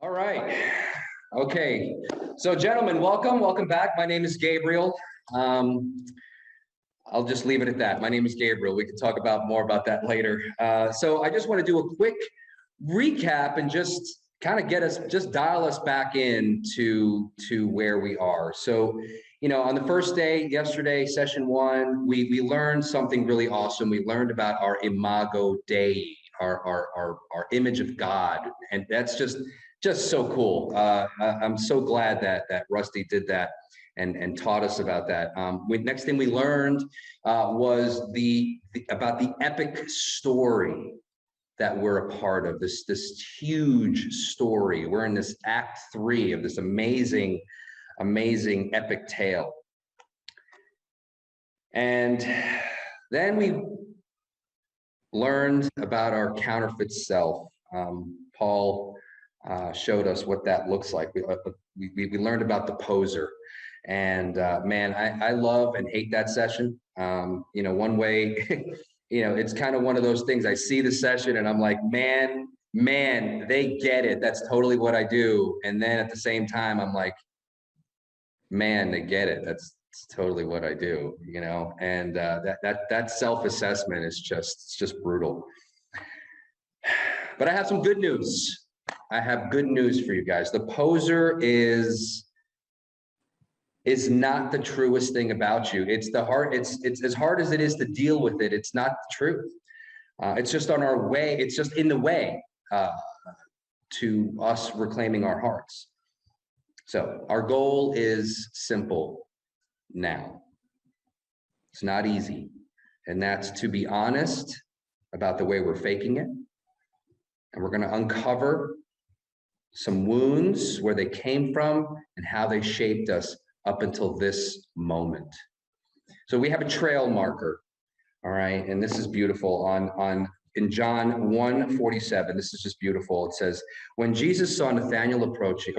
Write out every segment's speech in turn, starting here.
All right. Okay. So, gentlemen, welcome back. My name is Gabriel. Um, I'll just leave it at that. My name is Gabriel. We can talk about more about that later. So, I just want to do a quick recap and just kind of just dial us back in to where we are. So, on the first day, yesterday, session one, we learned something really awesome. We learned about our imago Dei, our image of God, and that's just so cool. I'm so glad that Rusty did that and taught us about that. Next thing we learned was about the epic story that we're a part of. This huge story. We're in this act 3 of this amazing epic tale. And then we learned about our counterfeit self. Paul showed us what that looks like. We learned about the poser, and man, I love and hate that session. One way, it's kind of one of those things. I see the session and I'm like, man, they get it. That's totally what I do. And then at the same time, I'm like, man, they get it. That's totally what I do. And that self-assessment is just brutal. But I have some good news. I have good news for you guys. The poser is not the truest thing about you. It's as hard as it is to deal with it. It's not the truth. It's just on our way. It's just in the way to us reclaiming our hearts. So our goal is simple now. It's not easy. And that's to be honest about the way we're faking it. And we're going to uncover some wounds, where they came from and how they shaped us up until this moment. So we have a trail marker, all right? And this is beautiful in John 1:47. This is just beautiful. It says, when Jesus saw Nathanael approaching,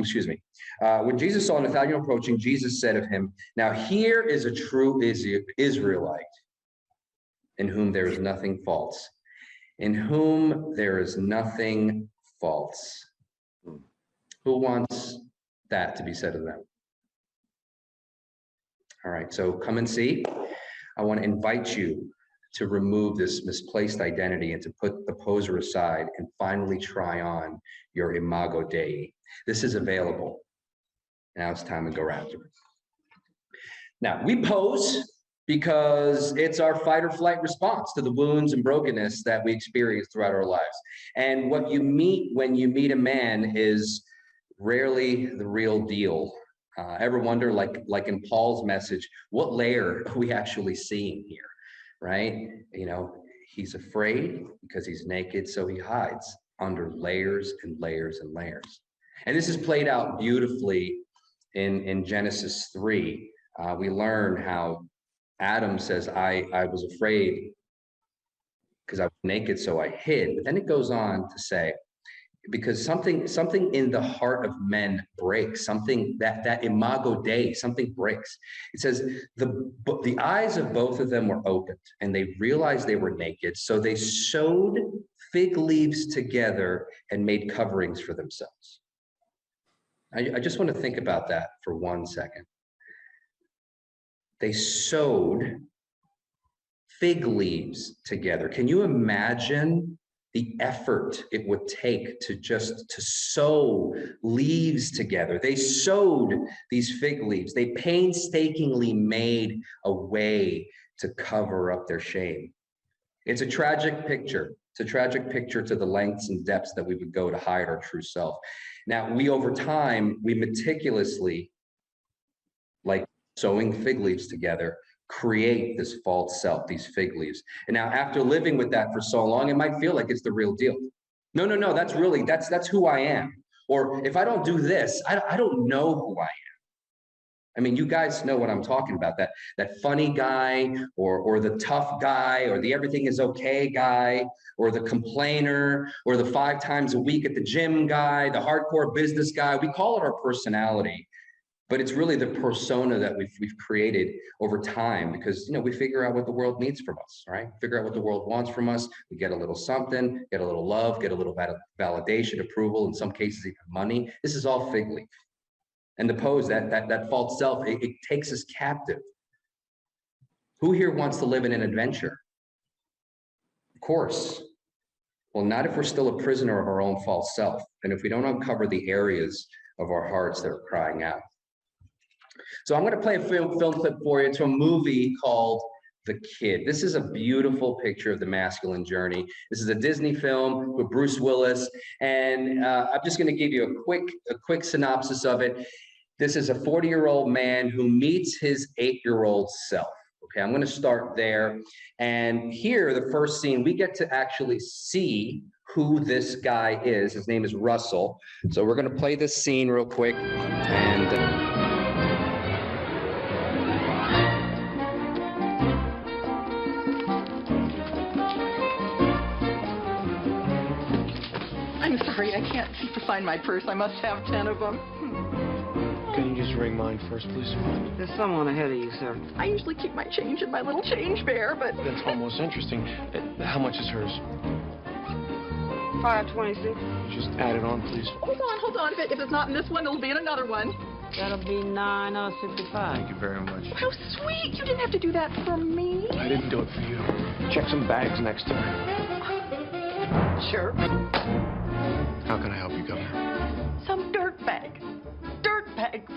Jesus said of him, now here is a true Israelite in whom there is nothing false. In whom there is nothing false. Who wants that to be said of them? All right, so come and see. I want to invite you to remove this misplaced identity and to put the poser aside and finally try on your imago Dei. This is available. Now it's time to go after it. Now, we pose because it's our fight or flight response to the wounds and brokenness that we experience throughout our lives. And what you meet when you meet a man is rarely the real deal. Ever wonder, like in Paul's message, what layer are we actually seeing here, right? He's afraid because he's naked, so he hides under layers and layers and layers. And this is played out beautifully in Genesis 3. We learn how Adam says, I was afraid because I was naked, so I hid. But then it goes on to say, because something in the heart of men breaks, something that imago Dei, something breaks. It says the eyes of both of them were opened and they realized they were naked. So they sewed fig leaves together and made coverings for themselves. I just want to think about that for 1 second. They sewed fig leaves together. Can you imagine the effort it would take to sew leaves together? They sewed these fig leaves. They painstakingly made a way to cover up their shame. It's a tragic picture. It's a tragic picture to the lengths and depths that we would go to hide our true self. Now, over time, we meticulously, like sewing fig leaves together, create this false self, these fig leaves. And now after living with that for so long, it might feel like it's the real deal. No, that's who I am. Or if I don't do this, I don't know who I am. I mean, you guys know what I'm talking about, that funny guy or the tough guy or the everything is okay guy or the complainer or the 5 times a week at the gym guy, the hardcore business guy. We call it our personality. But it's really the persona that we've created over time because, we figure out what the world needs from us, right? Figure out what the world wants from us. We get a little something, get a little love, get a little validation, approval, in some cases even money. This is all fig leaf. And the pose, that false self, it takes us captive. Who here wants to live in an adventure? Of course. Well, not if we're still a prisoner of our own false self, and if we don't uncover the areas of our hearts that are crying out. So I'm going to play a film clip for you. It's from a movie called The Kid. This is a beautiful picture of the masculine journey. This is a Disney film with Bruce Willis, and I'm just going to give you a quick synopsis of it. This is a 40-year-old man who meets his 8-year-old self. Okay, I'm going to start there. And here, the first scene, we get to actually see who this guy is. His name is Russell. So we're going to play this scene real quick. And I'm sorry, I can't seem to find my purse. I must have 10 of them. Can you just ring mine first, please? There's someone ahead of you, sir. I usually keep my change in my little change bear, but... That's almost interesting. How much is hers? 526. Just add it on, please. Hold on. If it's not in this one, it'll be in another one. That'll be 965. Thank you very much. How sweet! You didn't have to do that for me. I didn't do it for you. Check some bags next time. Sure. How can I help you, Governor? Some dirtbag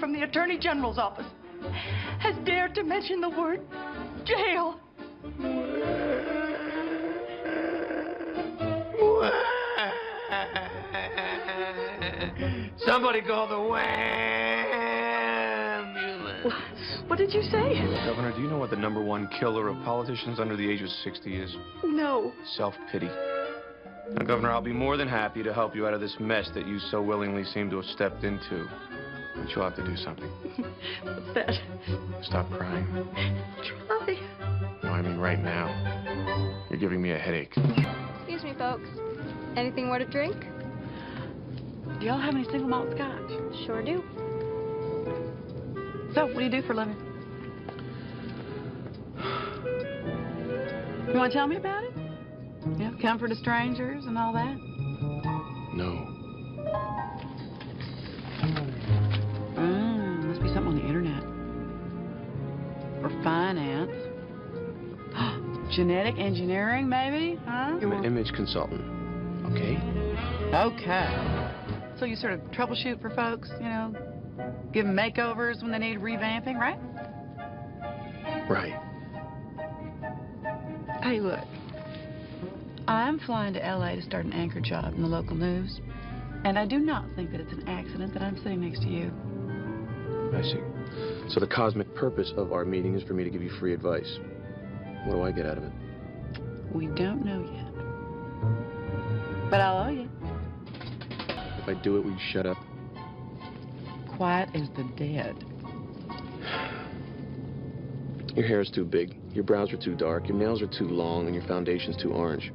from the Attorney General's office has dared to mention the word jail. Somebody call the ambulance. What did you say? Governor, do you know what the #1 killer of politicians under the age of 60 is? No. Self-pity. Now, Governor, I'll be more than happy to help you out of this mess that you so willingly seem to have stepped into. But you'll have to do something. What's that? Stop crying. Try. No, I mean right now. You're giving me a headache. Excuse me, folks. Anything more to drink? Do y'all have any single malt scotch? Sure do. So, what do you do for a living? You want to tell me about it? Yeah, comfort of strangers and all that? No. Must be something on the internet. Or finance. Genetic engineering, maybe? Huh? I'm an image consultant, okay? Okay. So you sort of troubleshoot for folks, give them makeovers when they need revamping, right? Right. Hey, look. I'm flying to L.A. to start an anchor job in the local news. And I do not think that it's an accident that I'm sitting next to you. I see. So the cosmic purpose of our meeting is for me to give you free advice. What do I get out of it? We don't know yet. But I'll owe you. If I do it, will you shut up? Quiet as the dead. Your hair is too big, your brows are too dark, your nails are too long, and your foundation's too orange.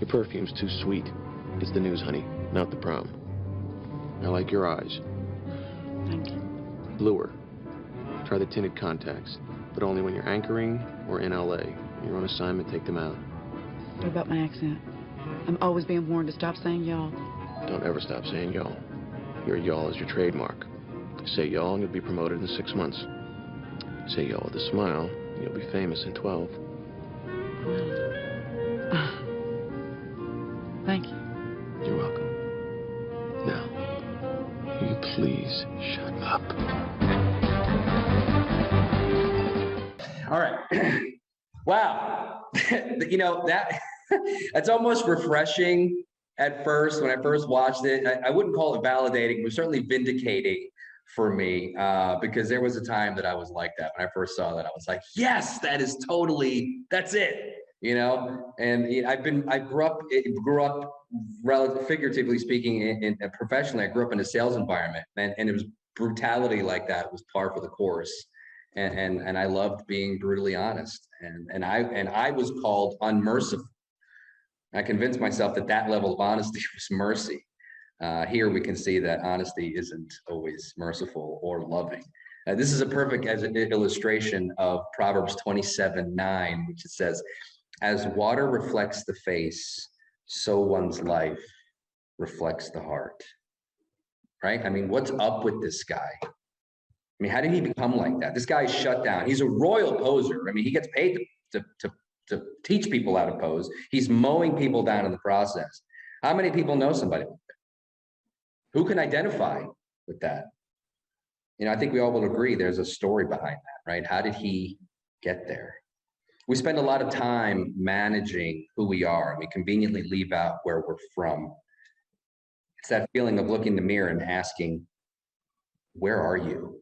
Your perfume's too sweet. It's the news, honey, not the prom. I like your eyes. Thank you. Bluer. Try the tinted contacts, but only when you're anchoring or in L.A. You're on assignment, take them out. What about my accent? I'm always being warned to stop saying y'all. Don't ever stop saying y'all. Your y'all is your trademark. Say y'all and you'll be promoted in 6 months. Say y'all with a smile, and you'll be famous in 12. Thank you. You're welcome. Now, will you please shut up? all right. Wow. That's almost refreshing at first. When I first watched it, I wouldn't call it validating, but certainly vindicating for me, because there was a time that I was like that. When I first saw that, I was like, yes, that's it, and I grew up relatively, figuratively speaking, and professionally, I grew up in a sales environment, and it was brutality like that was par for the course. And I loved being brutally honest, and I was called unmerciful. I convinced myself that level of honesty was mercy. Here we can see that honesty isn't always merciful or loving. This is a perfect as an illustration of Proverbs 27:9, which it says, as water reflects the face, so one's life reflects the heart. Right? I mean, what's up with this guy? I mean, how did he become like that? This guy's shut down. He's a royal poser. I mean, he gets paid to teach people how to pose. He's mowing people down in the process. How many people know somebody like that? Who can identify with that? You know, I think we all will agree there's a story behind that, right? How did he get there? We spend a lot of time managing who we are, and we conveniently leave out where we're from. It's that feeling of looking in the mirror and asking, where are you?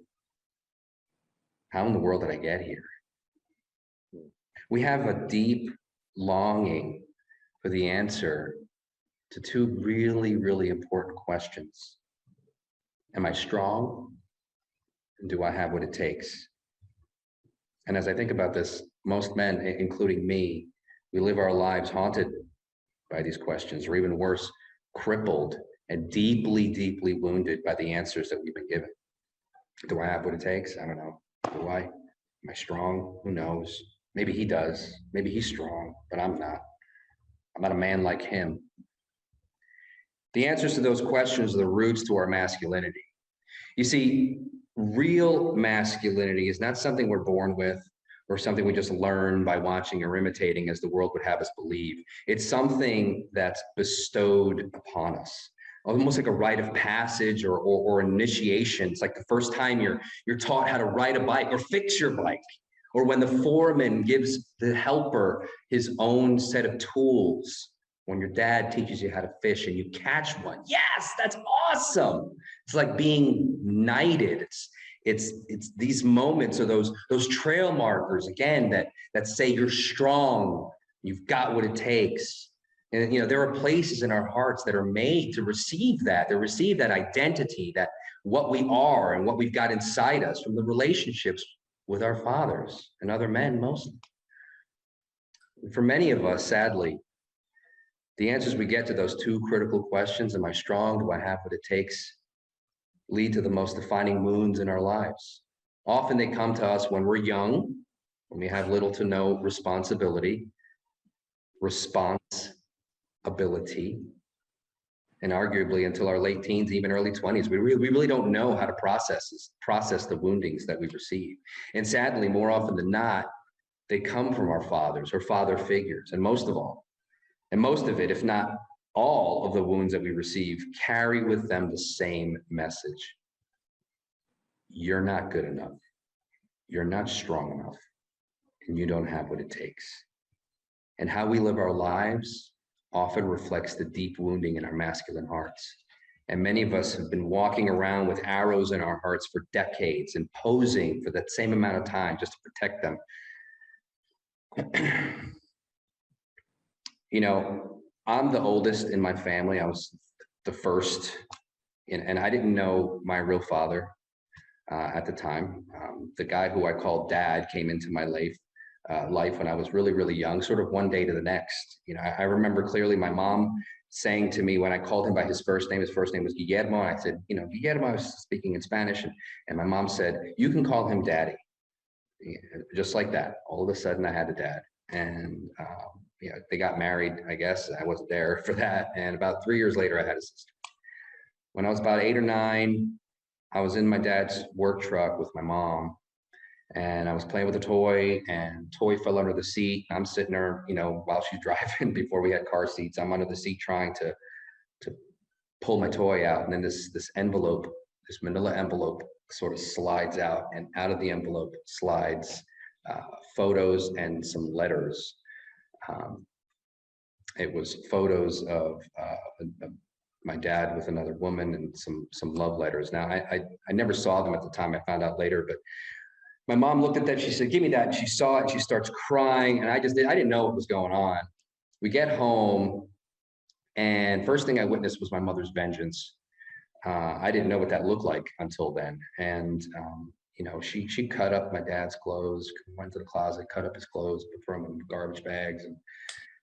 How in the world did I get here? We have a deep longing for the answer to two really, really important questions. Am I strong? And do I have what it takes? And as I think about this, most men, including me, we live our lives haunted by these questions, or even worse, crippled and deeply, deeply wounded by the answers that we've been given. Do I have what it takes? I don't know. Do I? Am I strong? Who knows? Maybe he does. Maybe he's strong, but I'm not. I'm not a man like him. The answers to those questions are the roots to our masculinity. You see, real masculinity is not something we're born with or something we just learn by watching or imitating as the world would have us believe. It's something that's bestowed upon us, almost like a rite of passage or initiation. It's like the first time you're taught how to ride a bike or fix your bike, or when the foreman gives the helper his own set of tools. When your dad teaches you how to fish and you catch one, yes, that's awesome. It's like being knighted. It's these moments or those trail markers again that say you're strong, you've got what it takes. And you know, there are places in our hearts that are made to receive that, to receive that identity, that what we are and what we've got inside us from the relationships with our fathers and other men mostly. For many of us, sadly, the answers we get to those two critical questions, am I strong, do I have what it takes, lead to the most defining wounds in our lives. Often they come to us when we're young, when we have little to no responsibility, and arguably until our late teens, even early 20s, we really don't know how to process the woundings that we receive. And sadly, more often than not, they come from our fathers or father figures, and most of it, if not all of the wounds that we receive, carry with them the same message. You're not good enough. You're not strong enough. And you don't have what it takes. And how we live our lives often reflects the deep wounding in our masculine hearts. And many of us have been walking around with arrows in our hearts for decades and posing for that same amount of time just to protect them. You know, I'm the oldest in my family. I was the first, and I didn't know my real father at the time. The guy who I called dad came into my life when I was really, really young, sort of one day to the next. You know, I remember clearly my mom saying to me when I called him by his first name was Guillermo. And I said, you know, Guillermo, I was speaking in Spanish. And my mom said, you can call him daddy. Just like that. All of a sudden I had a dad. And you know, they got married, I guess. I wasn't there for that. And about 3 years later, I had a sister. When I was about 8 or 9, I was in my dad's work truck with my mom, and I was playing with a toy, and toy fell under the seat. I'm sitting there, you know, while she's driving. Before we had car seats, I'm under the seat trying to pull my toy out, and then this envelope, this manila envelope, sort of slides out, and out of the envelope slides photos and some letters. It was photos of my dad with another woman and some love letters. Now, I never saw them at the time. I found out later, but my mom looked at that. She said, give me that. And she saw it. She starts crying. And I didn't know what was going on. We get home, and first thing I witnessed was my mother's vengeance. I didn't know what that looked like until then. And, you know, she cut up my dad's clothes, went to the closet, cut up his clothes, threw them in garbage bags. And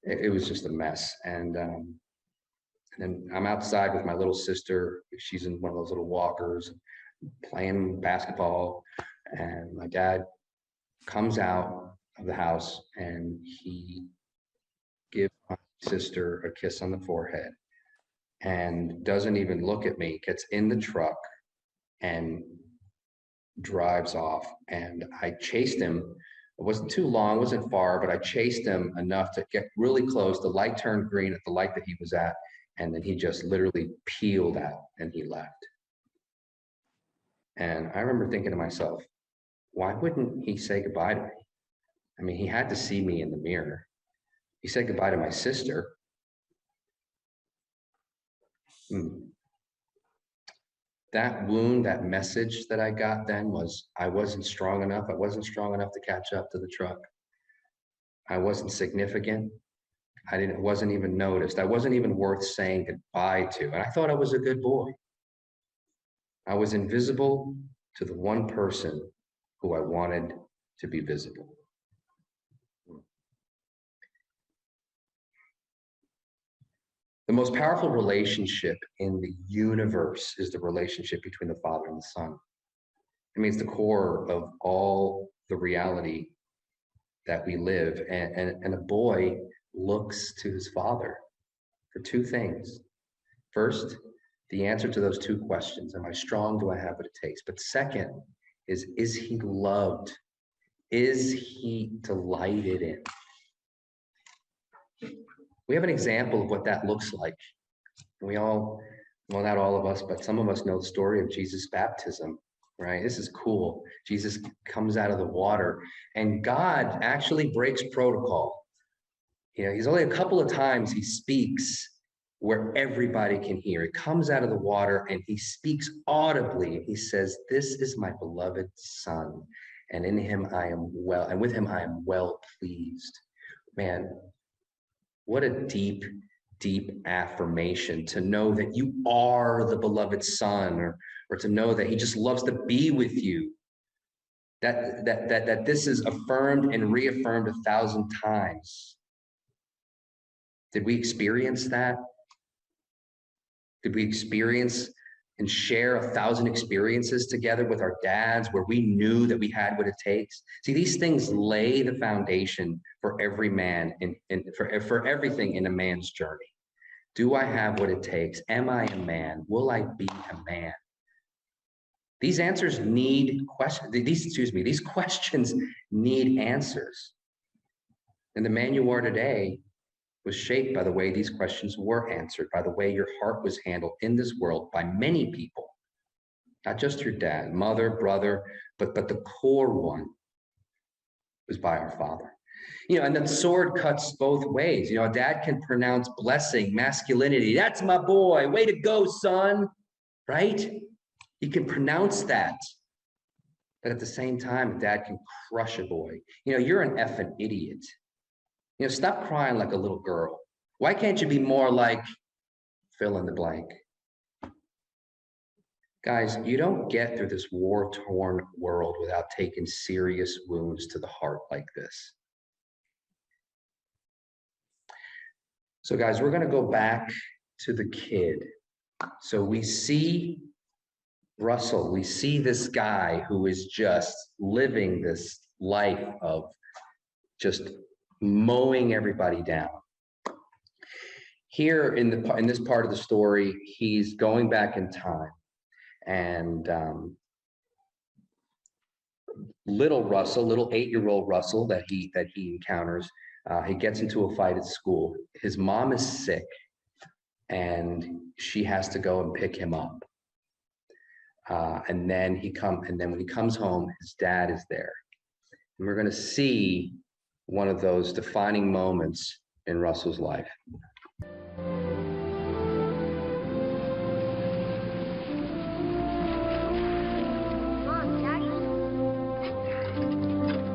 it was just a mess. And then I'm outside with my little sister. She's in one of those little walkers. playing basketball, and my dad comes out of the house and he gives my sister a kiss on the forehead and doesn't even look at me, gets in the truck and drives off. And I chased him. It wasn't too long, it wasn't far, but I chased him enough to get really close. The light turned green at the light that he was at, and then he just literally peeled out and he left. And I remember thinking to myself, why wouldn't he say goodbye to me? I mean, he had to see me in the mirror. He said goodbye to my sister. That wound, that message that I got then was I wasn't strong enough. I wasn't strong enough to catch up to the truck. I wasn't significant. I wasn't even noticed. I wasn't even worth saying goodbye to. And I thought I was a good boy. I was invisible to the one person who I wanted to be visible. The most powerful relationship in the universe is the relationship between the Father and the Son. I mean, it's the core of all the reality that we live. And a boy looks to his father for two things. First, the answer to those two questions. Am I strong? Do I have what it takes? But second is he loved? Is he delighted in? We have an example of what that looks like. We all, well, not all of us, but some of us know the story of Jesus' baptism, right? This is cool. Jesus comes out of the water, and God actually breaks protocol. You know, he's only a couple of times he speaks where everybody can hear. He comes out of the water and he speaks audibly. He says, "This is my beloved Son, and in him I am well, and with him I am well pleased." Man, what a deep, deep affirmation to know that you are the beloved Son, or to know that he just loves to be with you. That this is affirmed and reaffirmed 1,000 times. Did we experience that? Did we experience and share 1,000 experiences together with our dads where we knew that we had what it takes? See, these things lay the foundation for every man and for everything in a man's journey. Do I have what it takes? Am I a man? Will I be a man? These answers need questions. These questions need answers. And the man you are today was shaped by the way these questions were answered, by the way your heart was handled in this world by many people, not just your dad, mother, brother, but the core one was by our Father. You know, and the sword cuts both ways. You know, a dad can pronounce blessing, masculinity. That's my boy. Way to go, son. Right? He can pronounce that. But at the same time, a dad can crush a boy. You know, you're an effing idiot. You know, stop crying like a little girl. Why can't you be more like fill in the blank? Guys, you don't get through this war-torn world without taking serious wounds to the heart like this. So guys, we're going to go back to the kid. So we see Russell, we see this guy who is just living this life of just mowing everybody down. Here in this part of the story, he's going back in time, and little 8-year-old Russell that he encounters, he gets into a fight at school. His mom is sick, and she has to go and pick him up. And then when he comes home, his dad is there, and we're going to see one of those defining moments in Russell's life. Mom, Daddy.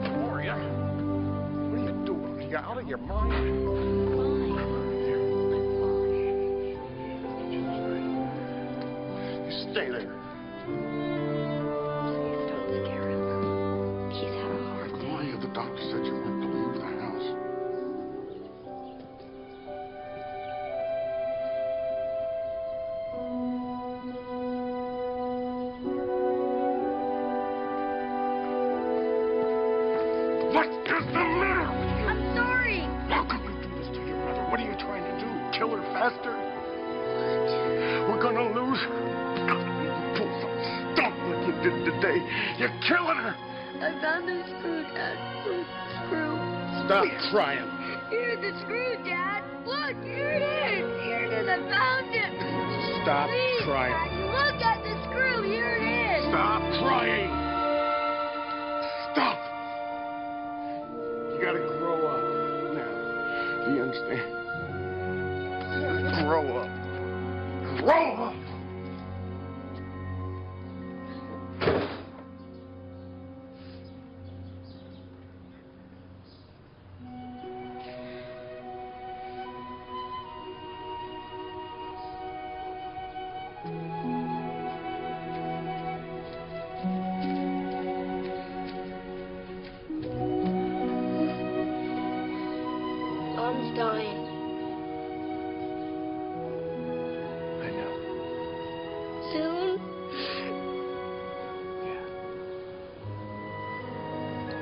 Gloria, what are you doing? You're out of your mind. You stay there. Don't scare him. He's had a hard day. Gloria, the doctor said you weren't to leave the house. You're killing her. I found the screw, Dad. Look, screw. Stop crying. Here's the screw, Dad. Look, here it is. Here it is. I found it. Stop Please, crying. Dad, look at the screw. Here it is. Stop crying. Stop. You gotta grow up now. Do you understand? Grow up. Grow up. Mom's dying. I know. Soon?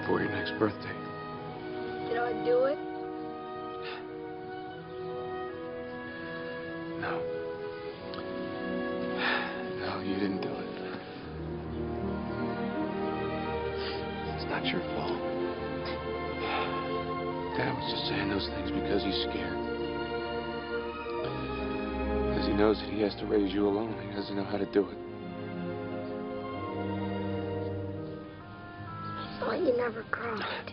For your next birthday. Did I do it? No. No, you didn't do it. It's not your fault. Dad was just saying those things because he's scared. Because he knows that he has to raise you alone. He doesn't know how to do it. I thought you never cried.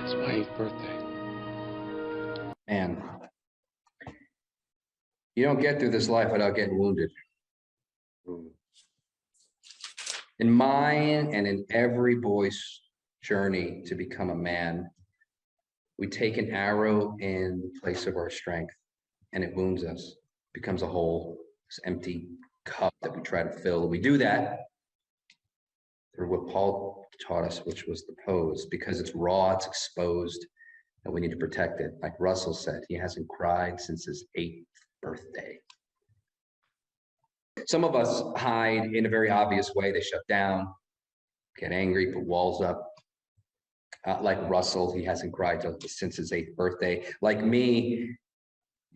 It's my 8th birthday. Man, you don't get through this life without getting wounded. In mine and in every boy's journey to become a man, we take an arrow in the place of our strength and it wounds us, becomes a hole, this empty cup that we try to fill. We do that through what Paul taught us, which was the pose, because it's raw, it's exposed, and we need to protect it. Like Russell said, he hasn't cried since his 8th birthday. Some of us hide in a very obvious way. They shut down, get angry, put walls up. Like Russell, he hasn't cried since his 8th birthday. Like me,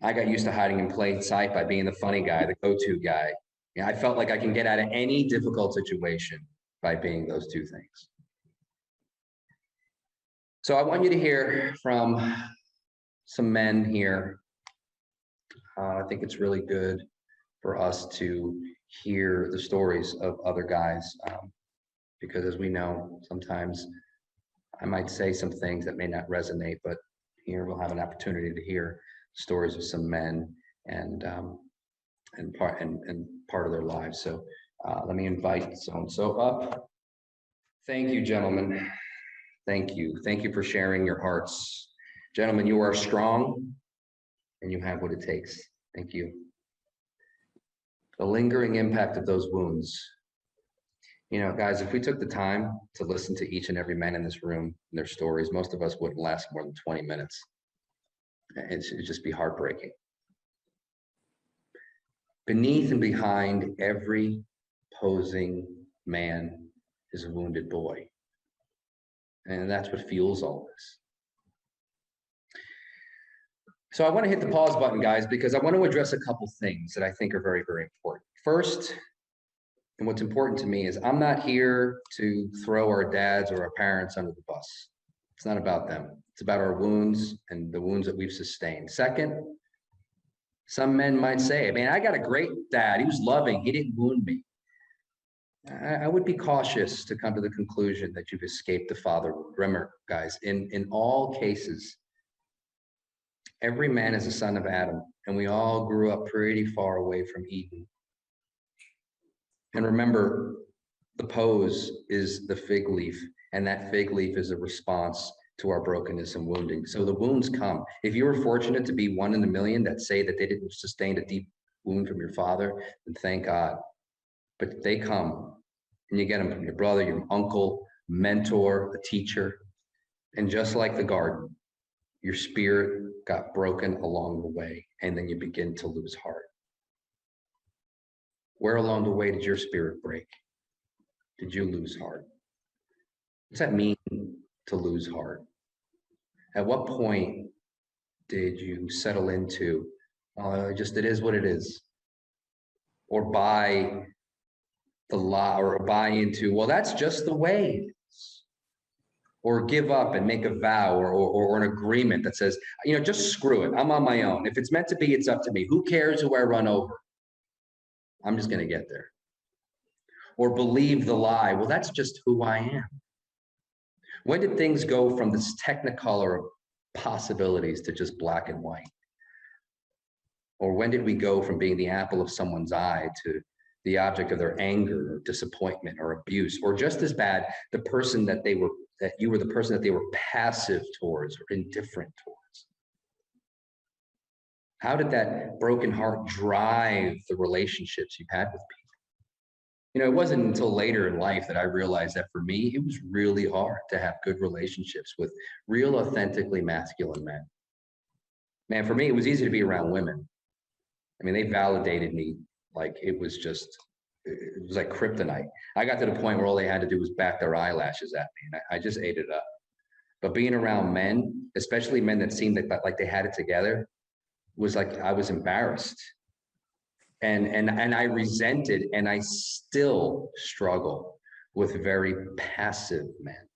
I got used to hiding in plain sight by being the funny guy, the go-to guy. Yeah, I felt like I can get out of any difficult situation by being those two things. So I want you to hear from some men here. I think it's really good for us to hear the stories of other guys, because as we know, sometimes I might say some things that may not resonate, but here we'll have an opportunity to hear stories of some men and part of their lives. So let me invite so-and-so up. Thank you, gentlemen. Thank you. Thank you for sharing your hearts. Gentlemen, you are strong and you have what it takes. Thank you. The lingering impact of those wounds. You know, guys, if we took the time to listen to each and every man in this room and their stories, most of us wouldn't last more than 20 minutes. It'd just be heartbreaking. Beneath and behind every posing man is a wounded boy. And that's what fuels all this. So I want to hit the pause button, guys, because I want to address a couple things that I think are very, very important. First, and what's important to me is I'm not here to throw our dads or our parents under the bus. It's not about them. It's about our wounds and the wounds that we've sustained. Second, some men might say, man, I got a great dad. He was loving. He didn't wound me. I would be cautious to come to the conclusion that you've escaped the father wound. Remember, guys, in all cases, every man is a son of Adam, and we all grew up pretty far away from Eden. And remember, the pose is the fig leaf, and that fig leaf is a response to our brokenness and wounding. So the wounds come. If you were fortunate to be one in a million that say that they didn't sustain a deep wound from your father, then thank God. But they come, and you get them from your brother, your uncle, mentor, a teacher. And just like the garden, your spirit got broken along the way, and then you begin to lose heart. Where along the way did your spirit break? Did you lose heart? What's that mean to lose heart? At what point did you settle into, it is what it is? or buy the lie, or buy into, well, that's just the way it is. Or give up and make a vow, or an agreement that says, just screw it. I'm on my own. If it's meant to be, it's up to me. Who cares who I run over? I'm just going to get there. Or believe the lie, well, that's just who I am. When did things go from this technicolor of possibilities to just black and white? Or when did we go from being the apple of someone's eye to the object of their anger or disappointment or abuse? Or just as bad, the person that you were the person that they were passive towards or indifferent towards? How did that broken heart drive the relationships you've had with people? It wasn't until later in life that I realized that for me, it was really hard to have good relationships with real, authentically masculine men. Man, for me, it was easy to be around women. They validated me like it was like kryptonite. I got to the point where all they had to do was bat their eyelashes at me, and I just ate it up. But being around men, especially men that seemed like they had it together, was like I was embarrassed. And I resented, and I still struggle with very passive men,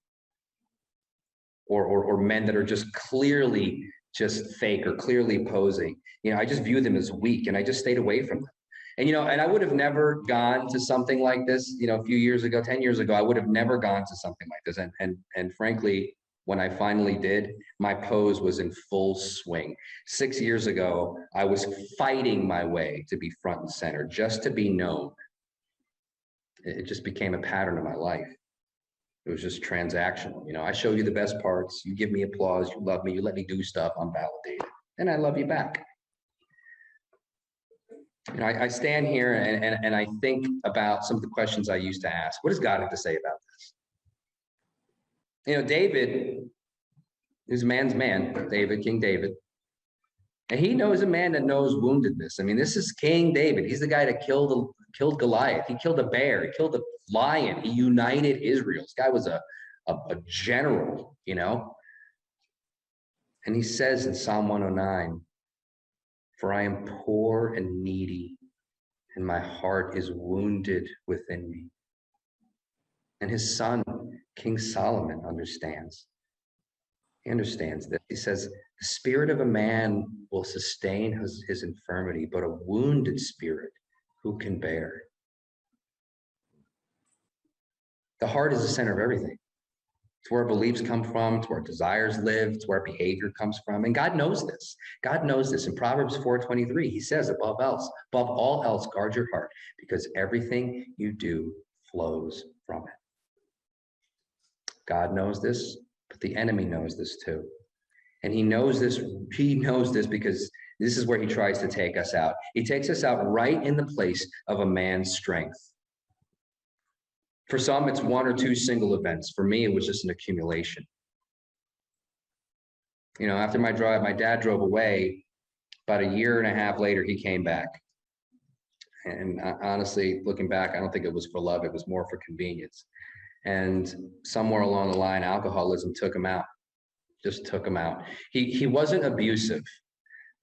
or men that are just clearly just fake or clearly posing. I just view them as weak, and I just stayed away from them. And I would have never gone to something like this. A few years ago, 10 years ago, I would have never gone to something like this. And frankly, when I finally did, my pose was in full swing. 6 years ago, I was fighting my way to be front and center, just to be known. It just became a pattern of my life. It was just transactional. I show you the best parts, you give me applause, you love me, you let me do stuff, I'm validated, and I love you back. I stand here and I think about some of the questions I used to ask. What does God have to say about this? David is a man's man, David, King David. And he knows a man that knows woundedness. This is King David. He's the guy that killed Goliath. He killed a bear. He killed a lion. He united Israel. This guy was a general, And he says in Psalm 109, "For I am poor and needy, and my heart is wounded within me." And his son, King Solomon, understands. He understands this. He says, "The spirit of a man will sustain his infirmity, but a wounded spirit who can bear?" The heart is the center of everything. It's where our beliefs come from. It's where our desires live. It's where our behavior comes from. And God knows this. God knows this. In Proverbs 4:23, he says, above all else, guard your heart, because everything you do flows from it. God knows this, but the enemy knows this too. And he knows this because this is where he tries to take us out. He takes us out right in the place of a man's strength. For some, it's one or two single events. For me, it was just an accumulation. After my dad drove away. About a year and a half later, he came back. And honestly, looking back, I don't think it was for love. It was more for convenience. And somewhere along the line, alcoholism took him out. Just took him out. He wasn't abusive,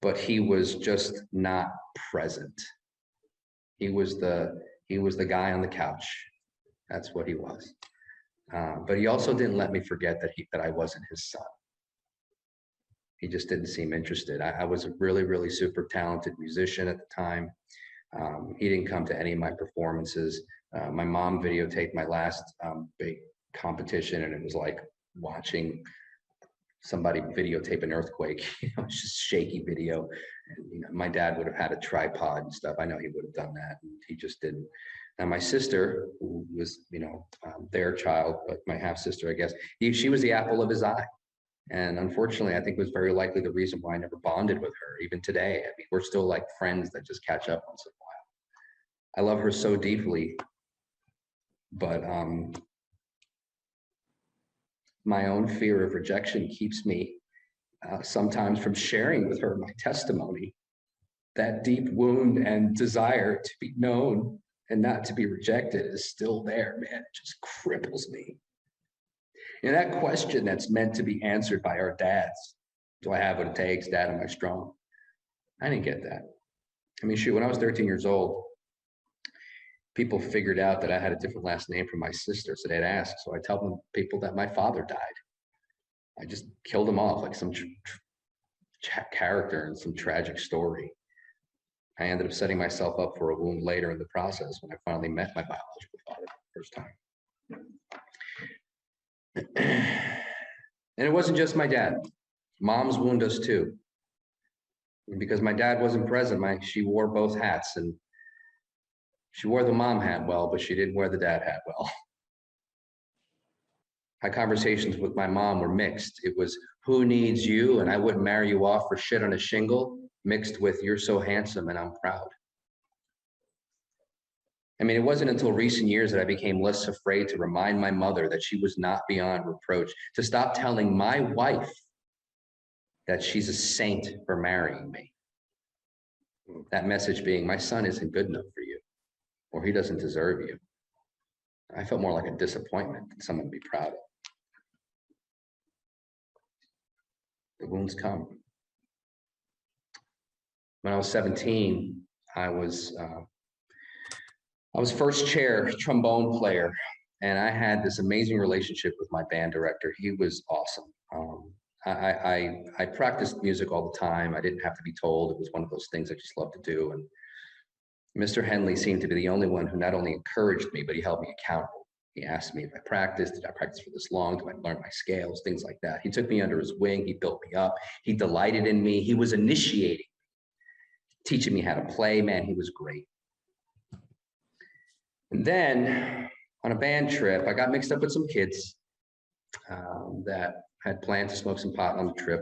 but he was just not present. He was the guy on the couch. That's what he was. But he also didn't let me forget that I wasn't his son. He just didn't seem interested. I was a really, really super talented musician at the time. He didn't come to any of my performances. My mom videotaped my last big competition, and it was like watching somebody videotape an earthquake. It's just shaky video. And, my dad would have had a tripod and stuff. I know he would have done that, and he just didn't. And my sister, who was, their child, but my half sister, I guess, she was the apple of his eye. And unfortunately, I think it was very likely the reason why I never bonded with her, even today. We're still like friends that just catch up once in a while. I love her so deeply, but my own fear of rejection keeps me sometimes from sharing with her my testimony. That deep wound and desire to be known and not to be rejected is still there, man. It just cripples me. And that question that's meant to be answered by our dads, do I have what it takes? Dad, am I strong? I didn't get that. Shoot, when I was 13 years old, people figured out that I had a different last name from my sister, so they'd ask. So I tell them people that my father died. I just killed him off like some character in some tragic story. I ended up setting myself up for a wound later in the process when I finally met my biological father for the first time. And it wasn't just my dad. Moms wound us too. Because my dad wasn't present, she wore both hats, and she wore the mom hat well, but she didn't wear the dad hat well. My conversations with my mom were mixed. It was, who needs you? And I wouldn't marry you off for shit on a shingle, mixed with, you're so handsome and I'm proud. I mean, it wasn't until recent years that I became less afraid to remind my mother that she was not beyond reproach, to stop telling my wife that she's a saint for marrying me. That message being, my son isn't good enough for you, or he doesn't deserve you. I felt more like a disappointment than someone to be proud of. The wounds come. When I was 17, I was first chair trombone player, and I had this amazing relationship with my band director. He was awesome. I practiced music all the time. I didn't have to be told. It was one of those things I just loved to do. And Mr. Henley seemed to be the only one who not only encouraged me, but he held me accountable. He asked me if I practiced, did I practice for this long? Did I learn my scales? Things like that. He took me under his wing. He built me up. He delighted in me. He was initiating, teaching me how to play. Man, he was great. And then on a band trip, I got mixed up with some kids that had planned to smoke some pot on the trip.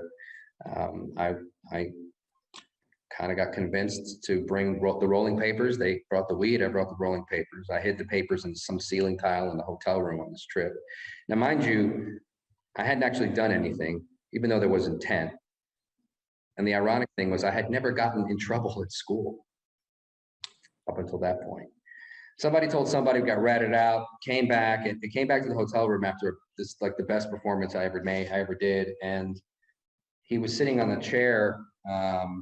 I kind of got convinced to bring the rolling papers. They brought the weed, I brought the rolling papers. I hid the papers in some ceiling tile in the hotel room on this trip. Now, mind you, I hadn't actually done anything, even though there was intent. And the ironic thing was I had never gotten in trouble at school up until that point. Somebody told somebody, we got ratted out, came back, and it came back to the hotel room after this, like the best performance I ever did. And he was sitting on the chair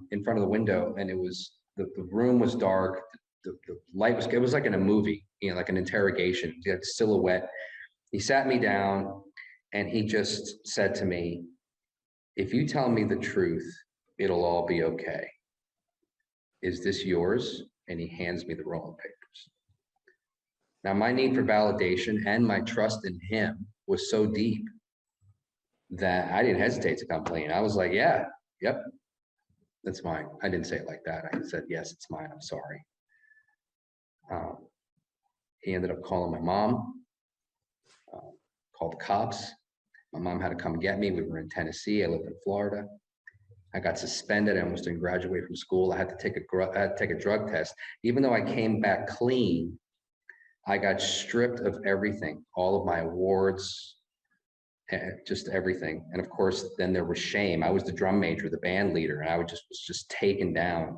in front of the window, and it was, the room was dark. The light was, it was like in a movie, you know, like an interrogation. He had a silhouette. He sat me down and he just said to me, if you tell me the truth, it'll all be okay. Is this yours? And he hands me the rolling papers. Now, my need for validation and my trust in him was so deep that I didn't hesitate to complain. I was like, yeah, yep, that's mine. I didn't say it like that. I said, yes, it's mine. I'm sorry. He ended up calling my mom, called the cops. My mom had to come get me. We were in Tennessee. I lived in Florida. I got suspended. I almost didn't graduate from school. I had to take a drug test. Even though I came back clean, I got stripped of everything, all of my awards, just everything. And of course, then there was shame. I was the drum major, the band leader, and I was just taken down.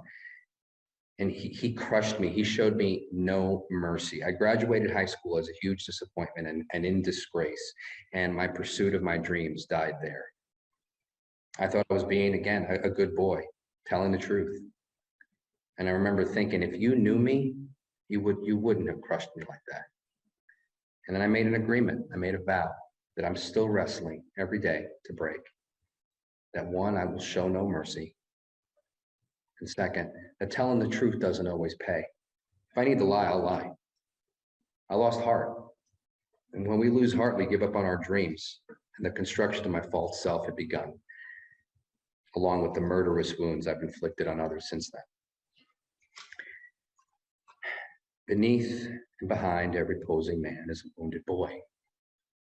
And he crushed me. He showed me no mercy. I graduated high school as a huge disappointment and in disgrace. And my pursuit of my dreams died there. I thought I was being, again, a good boy, telling the truth. And I remember thinking, if you knew me, you wouldn't have crushed me like that. And then I made an agreement. I made a vow that I'm still wrestling every day to break. That one, I will show no mercy. And second, that telling the truth doesn't always pay. If I need to lie, I'll lie. I lost heart. And when we lose heart, we give up on our dreams. And the construction of my false self had begun, along with the murderous wounds I've inflicted on others since then. Beneath and behind every posing man is a wounded boy.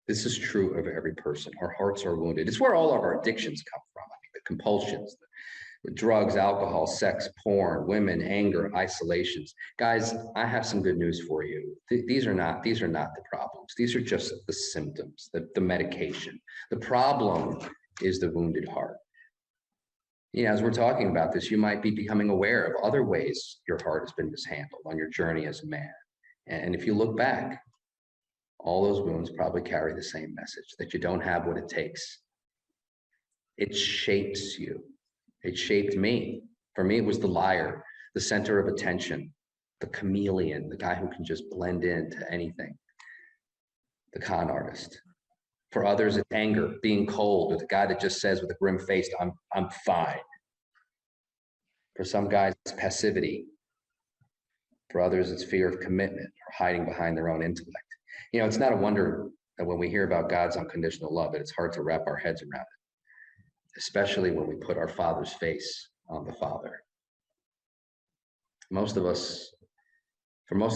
This is true of every person. Our hearts are wounded. It's where all of our addictions come from. I mean, the compulsions, the drugs, alcohol, sex, porn, women, anger, isolations. Guys, I have some good news for you. These are not the problems. These are just the symptoms, the medication. The problem is the wounded heart. You know, as we're talking about this, you might be becoming aware of other ways your heart has been mishandled on your journey as a man. And if you look back, all those wounds probably carry the same message, that you don't have what it takes. It shapes you. It shaped me. For me, it was the liar, the center of attention, the chameleon, the guy who can just blend into anything, the con artist. For others, it's anger, being cold, or the guy that just says with a grim face, I'm fine. For some guys, it's passivity. For others, it's fear of commitment or hiding behind their own intellect. You know, it's not a wonder that when we hear about God's unconditional love, that it's hard to wrap our heads around it, especially when we put our Father's face on the Father. For most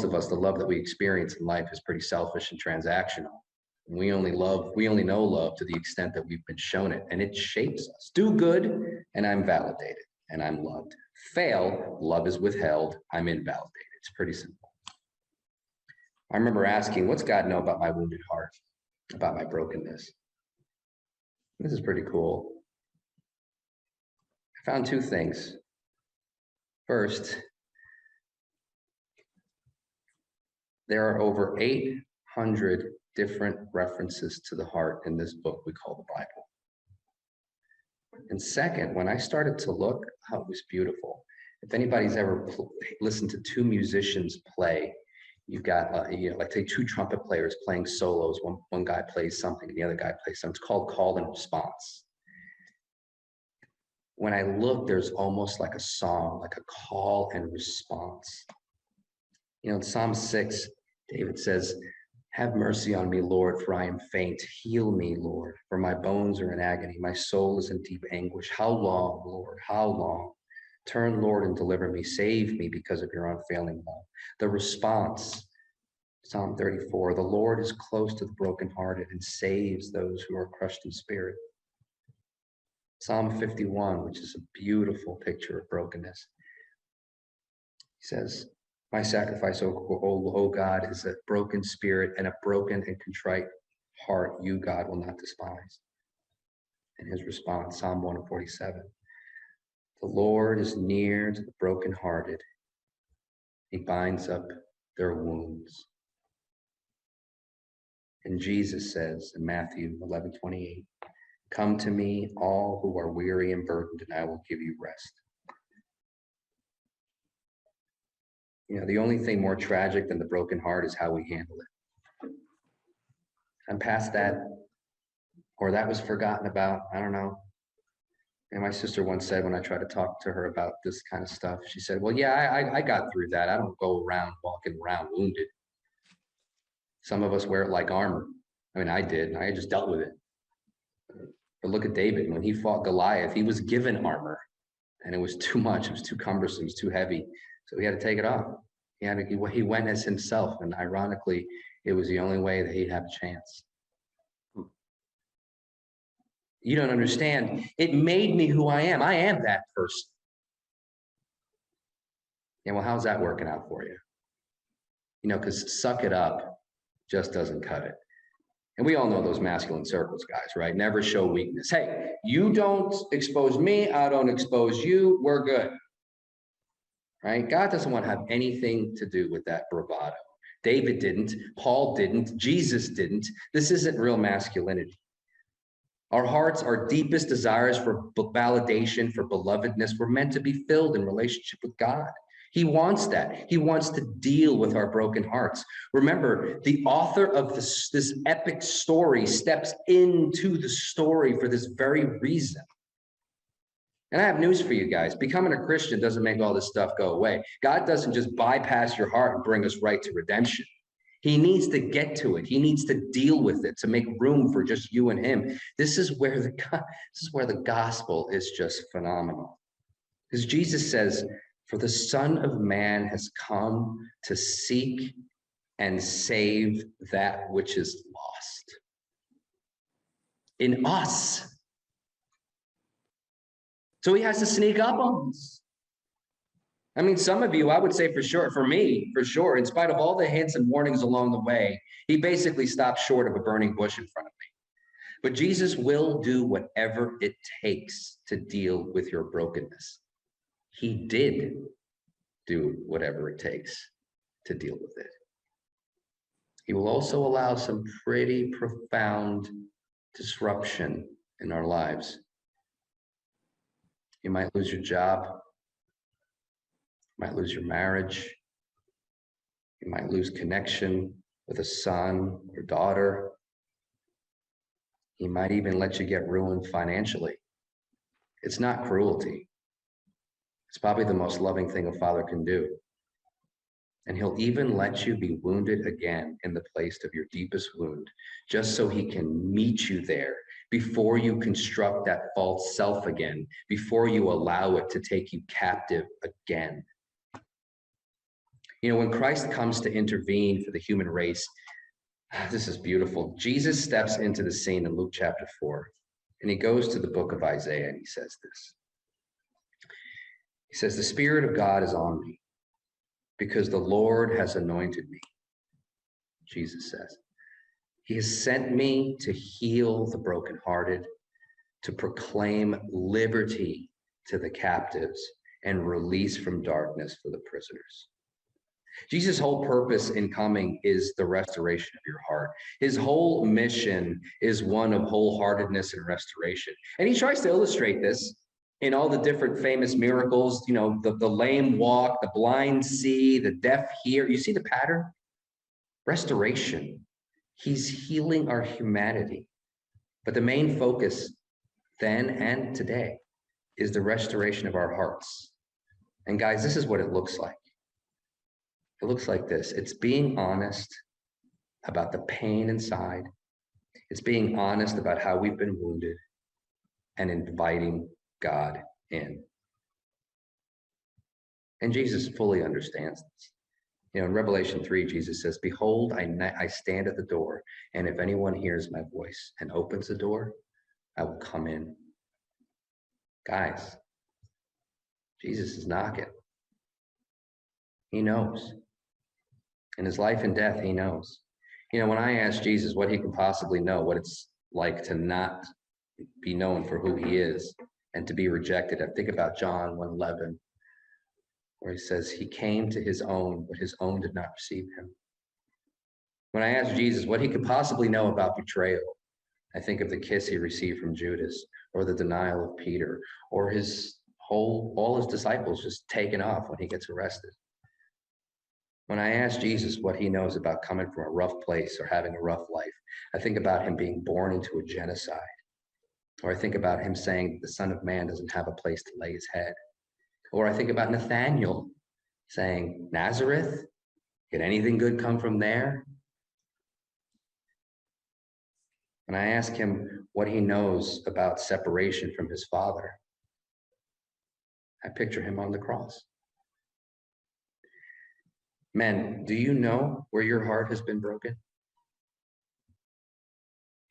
of us, the love that we experience in life is pretty selfish and transactional. We only know love to the extent that we've been shown it, and it shapes us. Do good, and I'm validated, and I'm loved. Fail, love is withheld, I'm invalidated. It's pretty simple. I remember asking, what's God know about my wounded heart, about my brokenness? This is pretty cool. I found two things. First, there are over 800 different references to the heart in this book we call the Bible. And second, when I started to look, oh, it was beautiful. If anybody's ever listened to two musicians play, you've got, like say two trumpet players playing solos. One guy plays something and the other guy plays something. It's called call and response. When I look, there's almost like a song, like a call and response. You know, in Psalm 6, David says, have mercy on me, Lord, for I am faint. Heal me, Lord, for my bones are in agony. My soul is in deep anguish. How long, Lord? How long? Turn, Lord, and deliver me. Save me because of your unfailing love. The response, Psalm 34, the Lord is close to the brokenhearted and saves those who are crushed in spirit. Psalm 51, which is a beautiful picture of brokenness. He says, my sacrifice, O God, is a broken spirit and a broken and contrite heart you, God, will not despise. And his response, Psalm 147, the Lord is near to the brokenhearted. He binds up their wounds. And Jesus says in Matthew 11:28, come to me, all who are weary and burdened, and I will give you rest. You know, the only thing more tragic than the broken heart is how we handle it. I'm past that, or that was forgotten about. I don't know. And my sister once said when I tried to talk to her about this kind of stuff, she said, well, yeah, I got through that. I don't go around walking around wounded. Some of us wear it like armor. I mean, I did. I just dealt with it. But look at David. When he fought Goliath, he was given armor, and it was too much. It was too cumbersome. It was too heavy. So he had to take it off. He went as himself, and ironically, it was the only way that he'd have a chance. You don't understand. It made me who I am. I am that person. Yeah, well, how's that working out for you? You know, because suck it up just doesn't cut it. And we all know those masculine circles, guys, right? Never show weakness. Hey, you don't expose me, I don't expose you, we're good. Right? God doesn't want to have anything to do with that bravado. David didn't, Paul didn't, Jesus didn't. This isn't real masculinity. Our hearts, our deepest desires for validation, for belovedness, were meant to be filled in relationship with God. He wants that. He wants to deal with our broken hearts. Remember, the author of this epic story steps into the story for this very reason. And I have news for you guys. Becoming a Christian doesn't make all this stuff go away. God doesn't just bypass your heart and bring us right to redemption. He needs to get to it. He needs to deal with it to make room for just you and him. This is where the gospel is just phenomenal. Because Jesus says, for the Son of Man has come to seek and save that which is lost. In us. So he has to sneak up on us. I mean, some of you, I would say for sure, for me, for sure, in spite of all the hints and warnings along the way, he basically stopped short of a burning bush in front of me. But Jesus will do whatever it takes to deal with your brokenness. He did do whatever it takes to deal with it. He will also allow some pretty profound disruption in our lives. You might lose your job, you might lose your marriage, You might lose connection with a son or daughter. He might even let you get ruined financially. It's not cruelty. It's probably the most loving thing a father can do. And he'll even let you be wounded again in the place of your deepest wound, just so he can meet you there before you construct that false self again, before you allow it to take you captive again. You know, when Christ comes to intervene for the human race, this is beautiful. Jesus steps into the scene in Luke chapter 4, and he goes to the book of Isaiah, and he says this. He says, "The Spirit of God is on me, because the Lord has anointed me," Jesus says. "He has sent me to heal the brokenhearted, to proclaim liberty to the captives and release from darkness for the prisoners." Jesus' whole purpose in coming is the restoration of your heart. His whole mission is one of wholeheartedness and restoration. And he tries to illustrate this in all the different famous miracles. You know, the lame walk, the blind see, the deaf hear. You see the pattern? Restoration. He's healing our humanity. But the main focus then and today is the restoration of our hearts. And guys, this is what it looks like. It looks like this. It's being honest about the pain inside. It's being honest about how we've been wounded and inviting God in. And Jesus fully understands this. You know, in Revelation 3, Jesus says, "Behold, I stand at the door, and if anyone hears my voice and opens the door, I will come in." Guys, Jesus is knocking. He knows. In his life and death, he knows. You know, when I asked Jesus what he could possibly know, what it's like to not be known for who he is and to be rejected, I think about John 1:11, where he says, "He came to his own, but his own did not receive him." When I asked Jesus what he could possibly know about betrayal, I think of the kiss he received from Judas, or the denial of Peter, or all his disciples just taken off when he gets arrested. When I ask Jesus what he knows about coming from a rough place or having a rough life, I think about him being born into a genocide. Or I think about him saying that the Son of Man doesn't have a place to lay his head. Or I think about Nathaniel saying, "Nazareth? Can anything good come from there?" When I ask him what he knows about separation from his Father, I picture him on the cross. Men, do you know where your heart has been broken?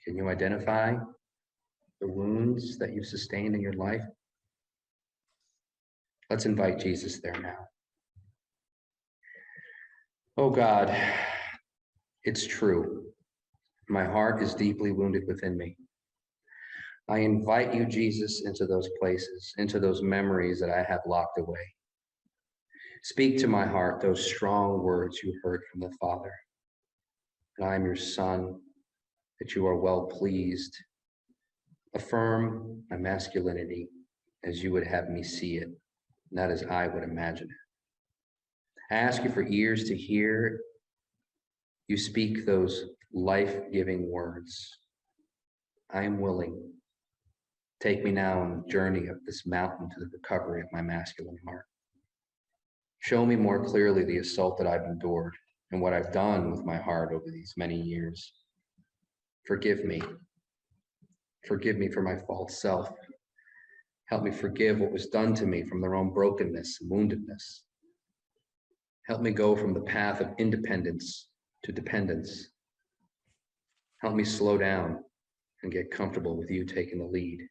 Can you identify the wounds that you've sustained in your life? Let's invite Jesus there now. Oh God, it's true. My heart is deeply wounded within me. I invite you, Jesus, into those places, into those memories that I have locked away. Speak to my heart those strong words you heard from the Father. That I am your son, that you are well pleased. Affirm my masculinity as you would have me see it, not as I would imagine it. I ask you for ears to hear you speak those life-giving words. I am willing. Take me now on the journey of this mountain to the recovery of my masculine heart. Show me more clearly the assault that I've endured and what I've done with my heart over these many years. Forgive me. Forgive me for my false self. Help me forgive what was done to me from their own brokenness and woundedness. Help me go from the path of independence to dependence. Help me slow down and get comfortable with you taking the lead.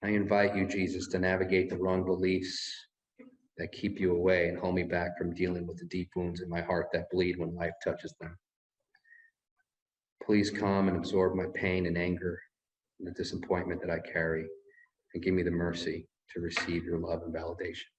I invite you, Jesus, to navigate the wrong beliefs that keep you away and hold me back from dealing with the deep wounds in my heart that bleed when life touches them. Please come and absorb my pain and anger and the disappointment that I carry, and give me the mercy to receive your love and validation.